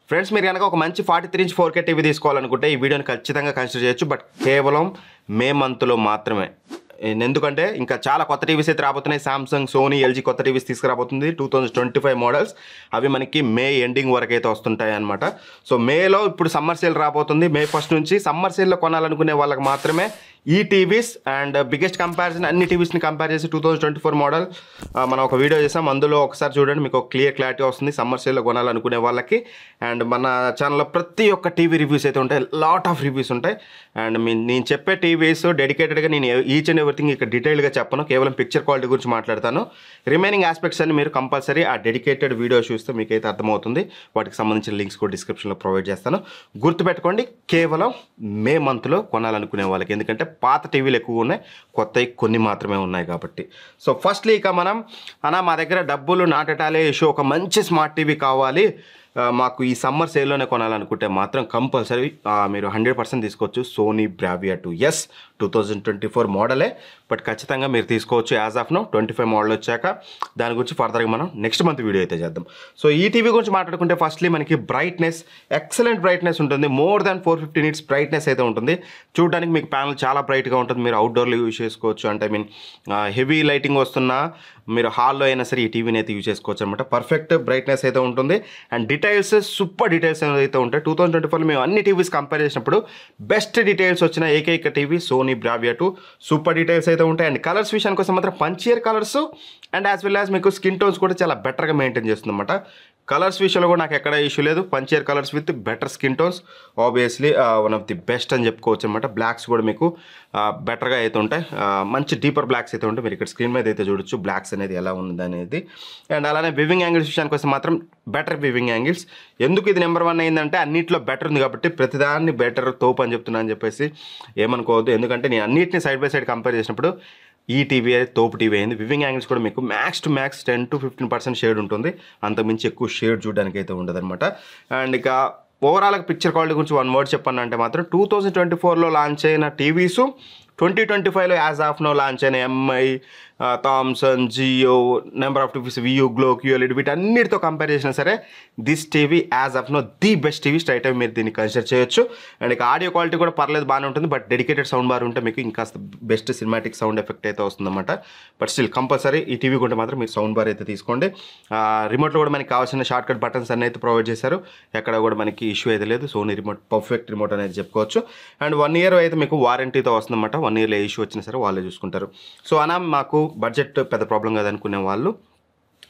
Friends మీరు కనుక ఒక మంచి 43 ఇంచ్ 4K టీవీ తీసుకోవాలనుకుంటే ఈ వీడియోని ఖచ్చితంగా కన్సిడర్ చేయొచ్చు. బట్ కేవలం మే మంత్లో మాత్రమే. ఎందుకంటే ఇంకా చాలా కొత్త టీవీస్ అయితే రాబోతున్నాయి. సామ్సంగ్, సోనీ, ఎల్జీ కొత్త టీవీస్ తీసుకురాబోతుంది 2025 మోడల్స్. అవి మనకి మే ఎండింగ్ వరకు అయితే వస్తుంటాయి అనమాట. సో మేలో ఇప్పుడు సమ్మర్ సేల్ రాబోతుంది. మే 1 నుంచి సమ్మర్ సేల్లో కొనాలనుకునే వాళ్ళకి మాత్రమే ఈ టీవీస్. అండ్ బిగ్గెస్ట్ కంపారిజన్ అన్ని టీవీస్ని కంపేర్ చేసి 2024 మోడల్ మనం ఒక వీడియో చేసాం. అందులో ఒకసారి చూడండి, మీకు ఒక క్లారిటీ వస్తుంది సమ్మర్ సేల్లో కొనాలనుకునే వాళ్ళకి. అండ్ మన ఛానల్లో ప్రతి ఒక్క టీవీ రివ్యూస్ అయితే ఉంటాయి, లాట్ ఆఫ్ రివ్యూస్ ఉంటాయి. అండ్ నేను చెప్పే టీవీస్ డెడికేటెడ్గా నేను ఈచ్ అండ్ ఎవ్రీథింగ్ ఇక్కడ డీటెయిల్గా చెప్పను, కేవలం పిక్చర్ క్వాలిటీ గురించి మాట్లాడతాను. రిమైనింగ్ ఆస్పెక్ట్స్ అన్ని మీరు కంపల్సరీ ఆ డెడికేటెడ్ వీడియో చూస్తే మీకైతే అర్థమవుతుంది. వాటికి సంబంధించిన లింక్స్ కూడా డిస్క్రిప్షన్లో ప్రొవైడ్ చేస్తాను. గుర్తుపెట్టుకోండి, కేవలం మే మంత్లో కొనాలనుకునే వాళ్ళకి. ఎందుకంటే పాత టీవీలు ఎక్కువ ఉన్నాయి, కొత్తవి కొన్ని మాత్రమే ఉన్నాయి కాబట్టి. సో ఫస్ట్లీ ఇక మనం మా దగ్గర డబ్బులు నాటటాలే ఇష్యూ, ఒక మంచి స్మార్ట్ టీవీ కావాలి మాకు ఈ సమ్మర్ సేల్లోనే కొనాలనుకుంటే మాత్రం కంపల్సరీ మీరు 100% తీసుకోవచ్చు సోనీ బ్రావియా 2S 2024 మోడలే. బట్ ఖచ్చితంగా మీరు తీసుకోవచ్చు యాజ్ ఆఫ్ నో. 25 మోడల్ వచ్చాక దాని గురించి ఫర్దర్గా మనం నెక్స్ట్ మంత్ వీడియో అయితే చేద్దాం. సో ఈ టీవీ గురించి మాట్లాడుకుంటే ఫస్ట్లీ మనకి బ్రైట్నెస్, ఎక్సలెంట్ బ్రైట్నెస్ ఉంటుంది. మోర్ దాన్ 450 నిట్స్ బ్రైట్నెస్ అయితే ఉంటుంది. చూడడానికి మీకు ప్యానల్ చాలా బ్రైట్గా ఉంటుంది. మీరు అవుట్డోర్లో యూజ్ చేసుకోవచ్చు. అంటే హెవీ లైటింగ్ వస్తున్నా మీరు హాల్లో అయినా సరే ఈ టీవీని అయితే యూజ్ చేసుకోవచ్చు అనమాట. పర్ఫెక్ట్ బ్రైట్నెస్ అయితే ఉంటుంది. అండ్ డీటెయిల్స్ సూపర్ డీటెయిల్స్ అయితే ఉంటాయి. 2024లో మేము అన్ని టీవీస్ కంపేర్ చేసినప్పుడు బెస్ట్ డీటెయిల్స్ వచ్చిన ఏకైక TV Sony Bravia 2. Super details అయితే ఉంటాయి. అండ్ కలర్స్ విషయానికి వస్తే మాత్రం punchier colours and as well as మీకు స్కిన్ టోన్స్ కూడా చాలా బెటర్గా మెయింటైన్ చేస్తుంది అనమాట. కలర్స్ విషయంలో కూడా నాకు ఎక్కడ ఇష్యూ లేదు. Punchier colours with better skin tones, obviously one of the best అని చెప్పుకోవచ్చు అనమాట. బ్లాక్స్ కూడా మీకు బెటర్గా అయితే ఉంటాయి, మంచి డీపర్ బ్లాక్స్ అయితే ఉంటాయి. మీరు ఇక్కడ స్క్రీన్ మీద అయితే చూడొచ్చు బ్లాక్స్ అనేది ఎలా ఉంది అనేది. అండ్ అలానే వివింగ్ యాంగిల్స్ విషయానికి వస్తే మాత్రం బెటర్ వివింగ్ యాంగిల్స్. ఎందుకు ఇది నెంబర్ 1 అయిందంటే అన్నింటిలో బెటర్ ఉంది కాబట్టి ప్రతిదాన్ని బెటర్ తోపు అని చెప్తున్నా అని చెప్పేసి ఏమనుకోవద్దు. ఎందుకంటే నేను అన్నింటినీ సైడ్ బై సైడ్ కంపేర్ చేసినప్పుడు ఈ టీవీ తోపు టీవీ అయింది. వివింగ్ యాంగిల్స్ కూడా మీకు max to max 10 to 15% shade ఉంటుంది. అంతకుమించి ఎక్కువ షేడ్ చూడడానికి అయితే ఉండదు అనమాట. అండ్ ఇక ఓవరాల్గా పిక్చర్ క్వాలిటీ గురించి 1 వర్డ్ చెప్పానంటే మాత్రం 2024లో లాంచ్ అయిన టీవీస్ 2025లో యాజ్ ఆఫ్ నో లాంచ్ అయిన Mi, Thomson, Jio, number of TVs, Vu, గ్లో, క్యూఎల్ఈడి వీటన్నిటితో కంపేర్ చేసినా సరే this TV as of now the best TV. Straight అవి మీరు దీన్ని కన్సిడర్ చేయొచ్చు. అండ్ ఇక ఆడియో క్వాలిటీ కూడా పర్లేదు, బాగానే ఉంటుంది. బట్ డెడికేటెడ్ సౌండ్ బార్ ఉంటే మీకు ఇంకా బెస్ట్ సినిమాటిక్ సౌండ్ ఎఫెక్ట్ అయితే వస్తుందన్నమాట. బట్ స్టిల్ కంపల్సరీ ఈ టీవీ కొంటే మాత్రం మీరు సౌండ్ బార్ అయితే తీసుకోండి. రిమోట్లో కూడా మనకి కావాల్సిన షార్ట్ కట్ బటన్స్ అన్నీ అయితే ప్రొవైడ్ చేశారు. ఎక్కడ కూడా మనకి ఇష్యూ అయితే లేదు. సోనీ రిమోట్ పర్ఫెక్ట్ రిమోట్ అనేది చెప్పుకోవచ్చు. అండ్ 1 year అయితే మీకు వారంటీతో వస్తుందన్నమాట. 1 yearలో ఏ ఇష్యూ వచ్చినా సరే వాళ్ళే చూసుకుంటారు. సో మాకు బడ్జెట్ పెద్ద ప్రాబ్లం కాదనుకునే వాళ్ళు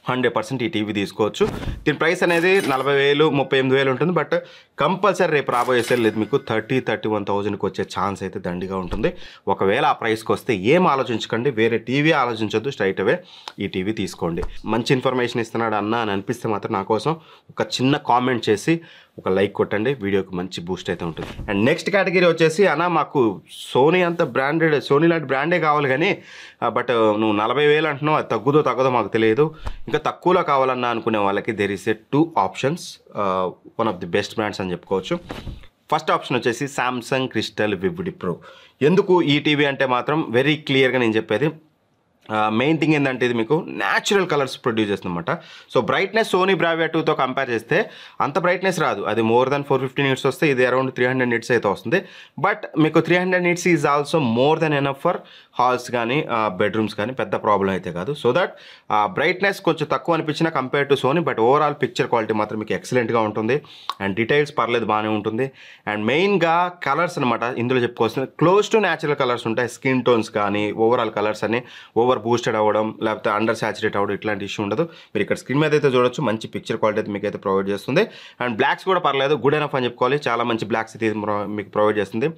100% ఈ టీవీ తీసుకోవచ్చు. దీని ప్రైస్ అనేది 40,000 38,000 ఉంటుంది. బట్ కంపల్సరీ రేపు రాబోయే సేల్ లేదు మీకు 30-31,000కి వచ్చే ఛాన్స్ అయితే దండిగా ఉంటుంది. ఒకవేళ ఆ ప్రైస్కి వస్తే ఏం ఆలోచించకండి, వేరే టీవీ ఆలోచించొద్దు, స్ట్రైట్ అవే ఈ టీవీ తీసుకోండి. మంచి ఇన్ఫర్మేషన్ ఇస్తున్నాడు అన్న అని అనిపిస్తే మాత్రం నా కోసం ఒక చిన్న కామెంట్ చేసి ఒక లైక్ కొట్టండి, వీడియోకి మంచి బూస్ట్ అయితే ఉంటుంది. అండ్ నెక్స్ట్ కేటగిరీ వచ్చేసి మాకు సోనీ అంత బ్రాండెడ్, సోనీ లాంటి బ్రాండే కావాలి కానీ బట్ నువ్వు 40,000 అంటున్నావు, అది తగ్గదో మాకు తెలియదు, ఇంకా తక్కువలో కావాలన్నా అనుకునే వాళ్ళకి there is a 2 options, one of the best brands అని చెప్పుకోవచ్చు. ఫస్ట్ ఆప్షన్ వచ్చేసి సామ్సంగ్ క్రిస్టల్ వివిడ్ ప్రో. ఎందుకు ఈ టీవీ అంటే మాత్రం వెరీ క్లియర్గా నేను చెప్పేది మెయిన్ థింగ్ ఏంటంటే ఇది మీకు న్యాచురల్ కలర్స్ ప్రొడ్యూస్ చేస్తుందన్నమాట. సో బ్రైట్నెస్ సోనీ బ్రావియా 2తో కంపేర్ చేస్తే అంత బ్రైట్నెస్ రాదు. అది మోర్ దాన్ 450 నిట్స్ వస్తే ఇది అరౌండ్ 300 నిట్స్ అయితే వస్తుంది. బట్ మీకు 300 nits is also more than enough for halls కానీ బెడ్రూమ్స్ కానీ, పెద్ద ప్రాబ్లం అయితే కాదు. సో దట్ బ్రైట్నెస్ కొంచెం తక్కువ అనిపించిన compare to Sony, but overall picture quality మాత్రం మీకు ఎక్సలెంట్గా ఉంటుంది. అండ్ డీటెయిల్స్ పర్లేదు, బాగానే ఉంటుంది. అండ్ మెయిన్గా కలర్స్ అనమాట ఇందులో చెప్పుకోవాల్సింది క్లోజ్ టు న్యాచురల్ కలర్స్ ఉంటాయి. స్కిన్ టోన్స్ కానీ ఓవరాల్ కలర్స్ అని ఓవర్ బూస్టెడ్ అవ్వడం లేకపోతే అండర్ సాచురేట్ అవ్వడం ఇట్లాంటి ఇష్యూ ఉండదు. మీరు ఇక్కడ స్క్రీన్ మీద అయితే చూడొచ్చు, మంచి పిక్చర్ క్వాలిటీ అయితే మీకు అయితే ప్రొవైడ్ చేస్తుంది. అండ్ బ్లాక్స్ కూడా పర్లేదు, గుడ్ ఎనఫ్ అని చెప్పుకోవాలి. చాలా మంచి బ్లాక్స్ అయితే మీకు ప్రొవైడ్ చేస్తుంది.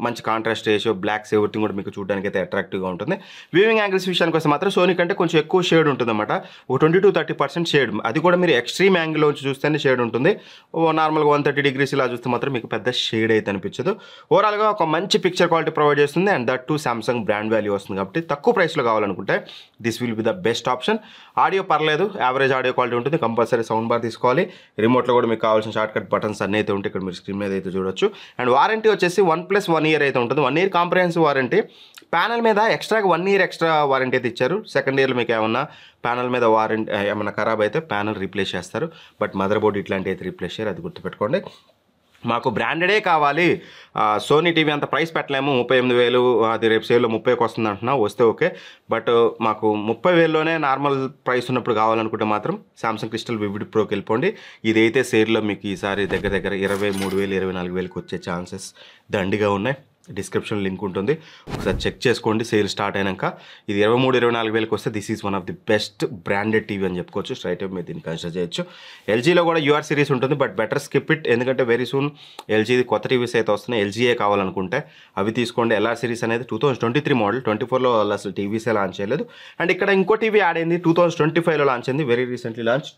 మంచి కాంట్రాస్ట్ రేషియో, బ్లాక్స్ ఎవ్రీథింగ్ కూడా మీకు చూడడానికి అయితే అట్రాక్టివ్గా ఉంటుంది. వ్యూవింగ్ యాంగిల్స్ విషయానికి వస్తే మాత్రం సోనీ కంటే కొంచెం ఎక్కువ షేడ్ ఉంటుంది అనమాట. ఒక 20-30% షేడ్, అది కూడా మీరు ఎక్స్ట్రీమ్ యాంగిల్లో నుంచి చూస్తేనే షేడ్ ఉంటుంది. నార్మల్గా 130 degrees ఇలా చూస్తే మాత్రం మీకు పెద్ద షేడ్ అయితే అనిపించదు. ఓవరాల్గా ఒక మంచి పిక్చర్ క్వాలిటీ ప్రొవైడ్ చేస్తుంది. And that to Samsung brand value వస్తుంది కాబట్టి తక్కువ ప్రైస్లో రేంజ్లో కావాలనుకుంటే this will be the best option. Audio పర్లేదు, యావరేజ్ ఆడియో క్వాలిటీ ఉంటుంది. కంపల్సరీ సౌండ్ బార్ తీసుకోవాలి. రిమోట్లో కూడా మీకు కావాల్సిన షార్ట్ కట్ బటన్స్ అన్నీ అయితే ఉంటాయి, ఇక్కడ మీరు స్క్రీన్ మీద అయితే చూడొచ్చు. అండ్ వారంటీ వచ్చేసి 1+1 ఇయర్ అయితే ఉంటుంది. 1 ఇయర్ కాంప్రహెన్సివ్ వారంటీ. ప్యానల్ మీద ఎక్స్ట్రాగా 1 ఇయర్ ఎక్స్ట్రా వారంటీ అయితే ఇచ్చారు. సెకండ్ ఇయర్లో మీకు ఏమన్నా ప్యానల్ మీద వారంటీ ఏమన్నా ఖరాబ్ అయితే ప్యానల్ రీప్లేస్ చేస్తారు. బట్ మదర్ బోర్డ్ ఇట్లాంటివి అయితే రీప్లేస్ చేయరు, అది గుర్తుపెట్టుకోండి. మాకు బ్రాండెడే కావాలి, సోనీ టీవీ అంత ప్రైస్ పెట్టలేము, 38,000 అది రేపు సేల్లో 30కి వస్తుంది అంటున్నా, వస్తే ఓకే. బట్ మాకు 30,000లోనే నార్మల్ ప్రైస్ ఉన్నప్పుడు కావాలనుకుంటే మాత్రం సామ్సంగ్ క్రిస్టల్ వివిడ్ ప్రోకి వెళ్ళిపోండి. ఇదైతే సేల్లో మీకు ఈసారి దగ్గర 23,000 24,000కి వచ్చే ఛాన్సెస్ దండిగా ఉన్నాయి. డిస్క్రిప్షన్ లింక్ ఉంటుంది, ఒకసారి చెక్ చేసుకోండి. సేల్ స్టార్ట్ అయినాక ఇది 23,000-24,000కి వస్తే this is one of the best branded TV అని చెప్పుకోవచ్చు. స్ట్రైట్ మీరు దీన్ని కన్సిడర్ చేయొచ్చు. ఎల్జీలో కూడా యూఆర్ సిరీస్ ఉంటుంది, బట్ బెటర్ స్కిప్ ఇట్, ఎందుకంటే వెరీ సూన్ ఎల్జీది కొత్త టీవీస్ అయితే వస్తున్నాయి. ఎల్జీఏ కావాలనుకుంటే అవి తీసుకోండి. ఎల్ఆర్ సిరీస్ అనేది 2023 మోడల్, 24లో అసలు టీవీసే లాంచ్ చేయలేదు. అండ్ ఇక్కడ ఇంకో టీవీ యాడ్ అయింది, 2025లో లాంచ్ అయింది, very recently launch.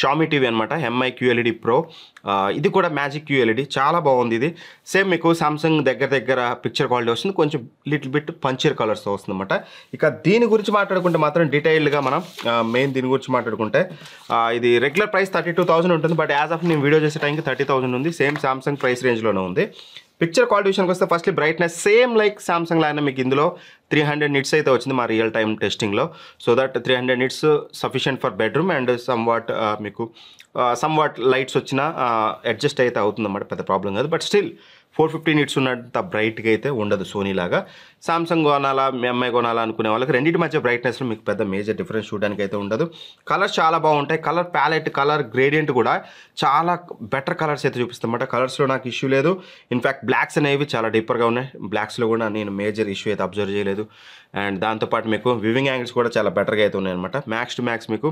Xiaomi TV అనమాట, ఎంఐ QLED ప్రో. ఇది కూడా మ్యాజిక్ QLED, చాలా బాగుంది. ఇది సేమ్ మీకు సామ్సంగ్ దగ్గర పిక్చర్ క్వాలిటీ వస్తుంది, కొంచెం లిటిల్ బిట్ పంచర్ కలర్స్తో వస్తుంది అనమాట. ఇక దీని గురించి మాట్లాడుకుంటే మాత్రం డీటెయిల్డ్గా మనం మెయిన్ దీని గురించి మాట్లాడుకుంటే ఇది రెగ్యులర్ ప్రైస్ 32,000 ఉంటుంది, బట్ యాజ్ ఆఫ్ నేను వీడియో చేసే టైంకి 30,000 ఉంది. సేమ్ సామ్సంగ్ ప్రైస్ రేంజ్లోనే ఉంది. పిక్చర్ క్వాలిటీ విషయానికి వస్తే firstly brightness same like Samsung లాగానే మీకు ఇందులో 300 నిట్స్ అయితే వచ్చింది మా రియల్ టైమ్ టెస్టింగ్లో. So that 300 nits sufficient for bedroom and మీకు సమ్వాట్ లైట్స్ వచ్చినా అడ్జస్ట్ అయితే అవుతుందన్నమాట, పెద్ద ప్రాబ్లం కాదు. బట్ స్టిల్ 450 నిట్స్ ఉన్నంత బ్రైట్గా అయితే ఉండదు సోనీ లాగా. సామ్సంగ్ కొనాలా, ఎంఐ కొనాలా అనుకునే వాళ్ళకి రెండింటి మధ్య బ్రైట్నెస్లో మీకు పెద్ద మేజర్ డిఫరెన్స్ చూడడానికి అయితే ఉండదు. కలర్స్ చాలా బాగుంటాయి, కలర్ ప్యాలెట్, కలర్ గ్రేడియంట్ కూడా చాలా బెటర్ కలర్స్ అయితే చూపిస్తామన్నమాట. కలర్స్లో నాకు ఇష్యూ లేదు. ఇన్ఫ్యాక్ట్ బ్లాక్స్ అనేవి చాలా డీపర్గా ఉన్నాయి, బ్లాక్స్లో కూడా నేను మేజర్ ఇష్యూ అయితే అబ్జర్వ్ చేయలేదు. అండ్ దాంతోపాటు మీకు వివింగ్ యాంగిల్స్ కూడా చాలా బెటర్గా అయితే ఉన్నాయన్నమాట. మ్యాక్స్ టు మ్యాక్స్ మీకు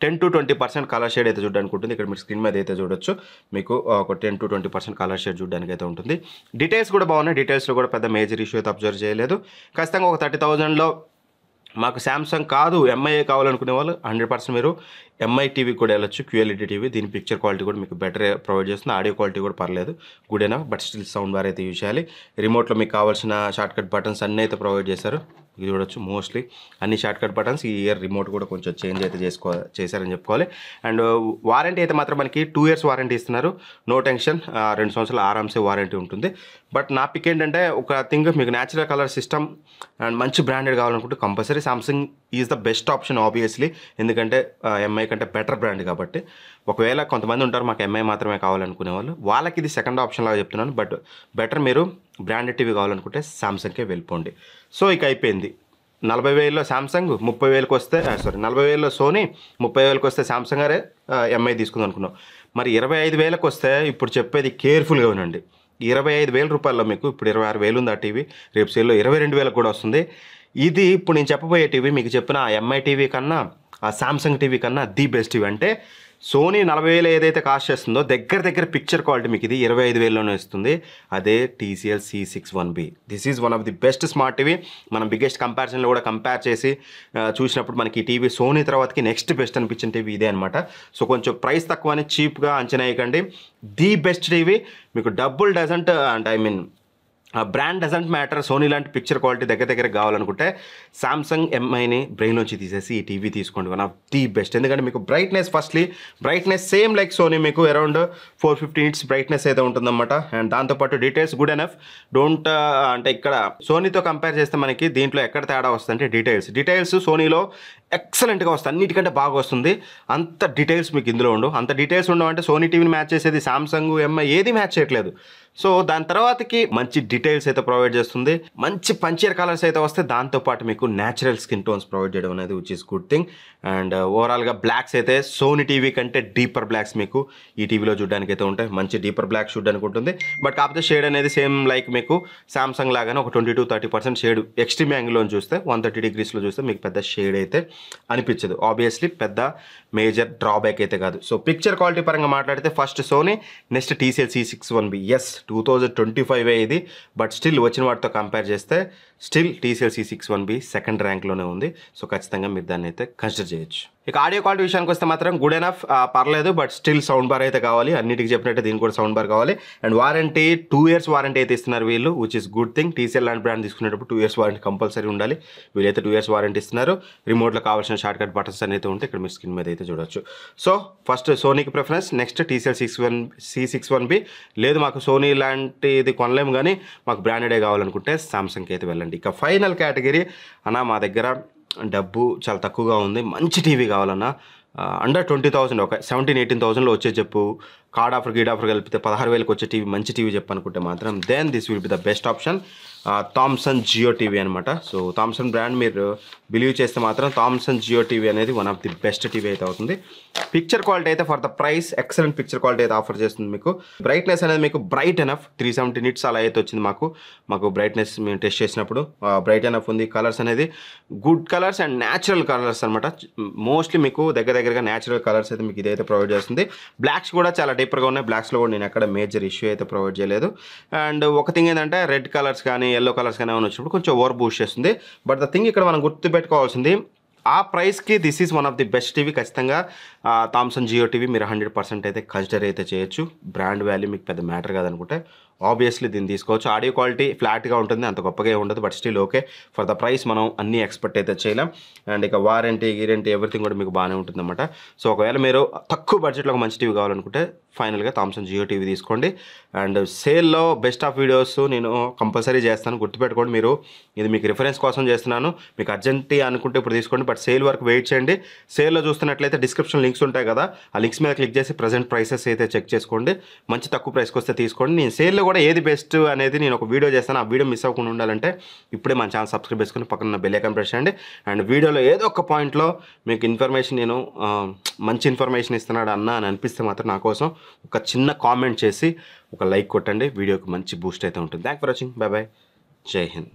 10-20% కలర్ షేడ్ అయితే చూడడానికి ఉంటుంది. ఇక్కడ మీరు స్క్రీన్ మీద అయితే చూడొచ్చు, మీకు ఒక 10-20% కలర్ షేడ్ చూడడానికి అయితే ఉంటుంది. డీటెయిల్స్ కూడా బాగున్నాయి, డీటెయిల్స్లో కూడా పెద్ద మేజర్ ఇష్యూ అయితే అబ్జర్వ్ చేయలేదు. ఖచ్చితంగా ఒక 30,000లో మాకు శాంసంగ్ కాదు ఎంఐ కావాలనుకునే వాళ్ళు 100% మీరు ఎంఐ టీవీ కూడా వెళ్ళొచ్చు. QLED టీవీ, దీని పిక్చర్ క్వాలిటీ కూడా మీకు బెటర్ ప్రొవైడ్ చేస్తుంది. ఆడియో క్వాలిటీ కూడా పర్లేదు, గుడ్ అయినా, బట్ స్టిల్ సౌండ్ బార్ అయితే యూజ్ చేయాలి. రిమోట్లో మీకు కావాల్సిన షార్ట్ కట్ బటన్స్ అన్నీ అయితే ప్రొవైడ్ చేశారు. ఇది చూడొచ్చు, మోస్ట్లీ అన్ని షార్ట్ కట్ బటన్స్. ఈ ఇయర్ రిమోట్ కూడా కొంచెం చేంజ్ అయితే చేశారని చెప్పుకోవాలి. అండ్ వారంటీ అయితే మాత్రం మనకి 2 years వారంటీ ఇస్తున్నారు. నో టెన్షన్, 2 సంవత్సరాలు ఆరామ్సే వారంటీ ఉంటుంది. బట్ నా పిక్ ఏంటంటే ఒక థింగ్, మీకు న్యాచురల్ కలర్ సిస్టమ్ అండ్ మంచి బ్రాండెడ్ కావాలనుకుంటే compulsory Samsung is the best option obviously, ఎందుకంటే ఎంఐ కంటే బెటర్ బ్రాండ్ కాబట్టి. ఒకవేళ కొంతమంది ఉంటారు మాకు ఎంఐ మాత్రమే కావాలనుకునే వాళ్ళు, వాళ్ళకి ఇది సెకండ్ ఆప్షన్ లాగా చెప్తున్నాను. బట్ బెటర్ మీరు బ్రాండెడ్ టీవీ కావాలనుకుంటే సామ్సంగ్కే వెళ్ళిపోండి. సో ఇక అయిపోయింది. 40,000లో సామ్సంగ్, 30,000కి వస్తే 40,000లో సోనీ, 30,000కి వస్తే సామ్సంగ్ అరే ఎంఐ తీసుకుందాం అనుకున్నాం. మరి 25,000కి వస్తే ఇప్పుడు చెప్పేది కేర్ఫుల్గా వినండి. 25,000 రూపాయల్లో మీకు ఇప్పుడు 26,000 ఉంది ఆ టీవీ, రేపు సేల్లో 22,000 కూడా వస్తుంది. ఇది ఇప్పుడు నేను చెప్పబోయే టీవీ మీకు చెప్పిన ఆ ఎంఐ టీవీ కన్నా, ఆ సామ్సంగ్ టీవీ కన్నా ది బెస్ట్ టీవీ. అంటే సోనీ 40,000 ఏదైతే కాస్ట్ చేస్తుందో దగ్గర పిక్చర్ క్వాలిటీ మీకు ఇది 25,000లోనే ఇస్తుంది. అదే TCL C61B. This is one of the best smart TV. మనం బిగ్గెస్ట్ కంపారిజన్లో కూడా కంపేర్ చేసి చూసినప్పుడు మనకి ఈ టీవీ సోనీ తర్వాతకి నెక్స్ట్ బెస్ట్ అనిపించిన టీవీ ఇదే అనమాట. సో కొంచెం ప్రైస్ తక్కువ అని చీప్గా అంచనా వేయకండి. The best TV. మీకు డబ్బులు డజంట్ అంటే బ్రాండ్ డజంట్ మ్యాటర్. సోనీ లాంటి పిక్చర్ క్వాలిటీ దగ్గర కావాలనుకుంటే సామ్సంగ్ ఎంఐని బ్రెయిన్లోంచి తీసేసి ఈ టీవీ తీసుకోండి, వన్ ఆఫ్ ది బెస్ట్. ఎందుకంటే మీకు brightness, firstly brightness same like Sony, మీకు అరౌండ్ 450 నిట్స్ బ్రైట్నెస్ అయితే ఉంటుందన్నమాట. అండ్ దాంతోపాటు డీటెయిల్స్ గుడ్ ఎనఫ్. డోంట్ అంటే ఇక్కడ సోనీతో కంపేర్ చేస్తే మనకి దీంట్లో ఎక్కడ తేడా వస్తుందంటే డీటెయిల్స్ సోనీలో ఎక్సలెంట్గా వస్తుంది, అన్నిటికంటే బాగా వస్తుంది. అంత డీటెయిల్స్ మీకు ఇందులో ఉండవు. అంత డీటెయిల్స్ ఉండవంటే సోనీ టీవీని మ్యాచ్ చేసేది సామ్సంగ్, ఎంఐ ఏది మ్యాచ్ చేయట్లేదు. సో దాని తర్వాతకి మంచి డీటెయిల్స్ అయితే ప్రొవైడ్ చేస్తుంది, మంచి పంచియర్ కలర్స్ అయితే వస్తే, దాంతోపాటు మీకు న్యాచురల్ స్కిన్ టోన్స్ ప్రొవైడ్ చేయడం అనేది which is good thing. And ఓవరాల్గా బ్లాక్స్ అయితే సోనీ టీవీ కంటే డీపర్ బ్లాక్స్ మీకు ఈ టీవీలో చూడడానికి అయితే ఉంటాయి. మంచి డీపర్ బ్లాక్ చూడడానికి ఉంటుంది. బట్ కాకపోతే షేడ్ అనేది సేమ్ లైక్ మీకు సామ్సంగ్ లాగానే ఒక 20-30% షేడ్ ఎక్స్ట్రీమ్ యాంగిల్లో చూస్తే 130 degreesలో చూస్తే మీకు పెద్ద షేడ్ అయితే అనిపించదు. ఆబ్వియస్లీ పెద్ద మేజర్ డ్రాబ్యాక్ అయితే కాదు. సో పిక్చర్ క్వాలిటీ పరంగా మాట్లాడితే first Sony, next TCL C61B. Yes 2025 ఇది, బట్ స్టిల్ వచ్చిన వాటితో కంపేర్ చేస్తే స్టిల్ TCL C61B సెకండ్ ర్యాంక్లోనే ఉంది. సో ఖచ్చితంగా మీరు దాన్ని అయితే కన్సిడర్ చేయొచ్చు. ఇక ఆడియో క్వాలిటీ విషయానికి వస్తే మాత్రం గుడ్ ఎనఫ్, పర్లేదు, బట్ స్టిల్ సౌండ్ బార్ అయితే కావాలి. అన్నిటికి చెప్పినట్టే దీనికి కూడా సౌండ్ బార్ కావాలి. అండ్ వారంటీ 2 years వారంటీ అయితే ఇస్తున్నారు వీళ్ళు, which is good thing. TCL లాంటి బ్రాండ్ తీసుకునేటప్పుడు 2 years వారంటీ కంపల్సరీ ఉండాలి. వీళ్ళైతే 2 years వారంటీ ఇస్తున్నారు. రిమోట్లో కావాల్సిన షార్ట్ కట్ బటన్స్ అయితే ఉంటే ఇక్కడ మీరు స్క్రీన్ మీద అయితే చూడొచ్చు. సో ఫస్ట్ సోనీకి ప్రిఫరెన్స్, నెక్స్ట్ TCL C61B. లేదు మాకు సోనీ లాంటిది కొనలేము కానీ మాకు బ్రాండెడే కావాలనుకుంటే సామ్సంగ్కి అయితే వెళ్ళండి. ఇక ఫైనల్ కేటగిరీ అన్న, మా దగ్గర డబ్బు చాలా తక్కువగా ఉంది, మంచి టీవీ కావాలన్నా, అండర్ 20,000, ఒక 17,000-18,000లో వచ్చే చెప్పు, కార్డ్ ఆఫర్ కలిపితే 16,000కి వచ్చే టీవీ, మంచి టీవీ చెప్పనుకుంటే మాత్రం then this will be the best option. Thomson Jio TV అనమాట. సో థామ్సన్ బ్రాండ్ మీరు బిలీవ్ చేస్తే మాత్రం థామ్సన్ జియో టీవీ అనేది one of the best TV అయితే అవుతుంది. పిక్చర్ క్వాలిటీ అయితే for the price excellent picture quality అయితే ఆఫర్ చేస్తుంది మీకు. బ్రైట్నెస్ అనేది మీకు బ్రైట్ ఎనఫ్ 370 nits అలా అయితే వచ్చింది మాకు బ్రైట్నెస్ మేము టెస్ట్ చేసినప్పుడు బ్రైట్ ఎనఫ్ ఉంది. కలర్స్ అనేది good colours and natural colours అనమాట. మోస్ట్లీ మీకు దగ్గరగా న్యాచురల్ కలర్స్ అయితే మీకు ఇదైతే ప్రొవైడ్ చేస్తుంది. బ్లాక్స్ కూడా చాలా డీపర్గా ఉన్నాయి. బ్లాక్స్లో కూడా నేను ఎక్కడ మేజర్ ఇష్యూ అయితే ప్రొవైడ్ చేయలేదు. అండ్ ఒక థింగ్ ఏంటంటే రెడ్ కలర్స్ కానీ ఎల్లో కలర్స్ కానీ ఏమైనా వచ్చినప్పుడు కొంచెం ఓవర్ బూస్ట్ చేస్తుంది. బట్ ద థింగ్ ఇక్కడ మనం గుర్తుపెట్టుకోవాల్సింది, ఆ ప్రైస్కి this is one of the best TV. ఖచ్చితంగా థామ్సన్ జియో టీవీ మీరు 100% అయితే కన్సిడర్ అయితే చేయొచ్చు. బ్రాండ్ వాల్యూ మీకు పెద్ద మ్యాటర్ కాదనుకుంటే ఆబ్వియస్లీ దీన్ని తీసుకోవచ్చు. ఆడియో క్వాలిటీ ఫ్లాట్గా ఉంటుంది, అంత గొప్పగా ఉండదు, but still okay. For the price మనం అన్నీ ఎక్స్పెక్ట్ అయితే చేయలేం. అండ్ ఇక వారంటీ ఎవ్రీథింగ్ కూడా మీకు బాగానే ఉంటుందన్నమాట. సో ఒకవేళ మీరు తక్కువ బడ్జెట్లో ఒక మంచి టీవీ కావాలనుకుంటే ఫైనల్గా థామ్సన్ జియో టీవీ తీసుకోండి. అండ్ సేల్లో బెస్ట్ ఆఫ్ వీడియోస్ నేను కంపల్సరీ చేస్తాను, గుర్తుపెట్టుకోండి. మీరు ఇది మీకు రిఫరెన్స్ కోసం చేస్తున్నాను. మీకు అర్జెంటీ అనుకుంటే ఇప్పుడు తీసుకోండి, బట్ సేల్ వరకు వెయిట్ చేయండి. సేల్లో చూస్తున్నట్లయితే డిస్క్రిప్షన్ లింక్స్ ఉంటాయి కదా, ఆ లింక్స్ మీద క్లిక్ చేసి ప్రజెంట్ ప్రైసెస్ అయితే చెక్ చేసుకోండి. మంచి తక్కువ ప్రైస్కి వస్తే తీసుకోండి. నేను సేల్లో కూడా ఏది బెస్ట్ అనేది నేను ఒక వీడియో చేస్తాను. ఆ వీడియో మిస్ అవ్వకుండా ఉండాలంటే ఇప్పుడే మన ఛానల్ సబ్స్క్రైబ్ చేసుకుని పక్కన బెల్ ఐకాన్ ప్రెస్ చేయండి. అండ్ వీడియోలో ఏదో ఒక పాయింట్లో మీకు ఇన్ఫర్మేషన్ నేను మంచి ఇన్ఫర్మేషన్ ఇస్తున్నాడు అన్న అని అనిపిస్తే మాత్రం నా కోసం ఒక చిన్న కామెంట్ చేసి ఒక లైక్ కొట్టండి. వీడియోకి మంచి బూస్ట్ అయితే ఉంటుంది. Thank for watching. By by. జై హింద్.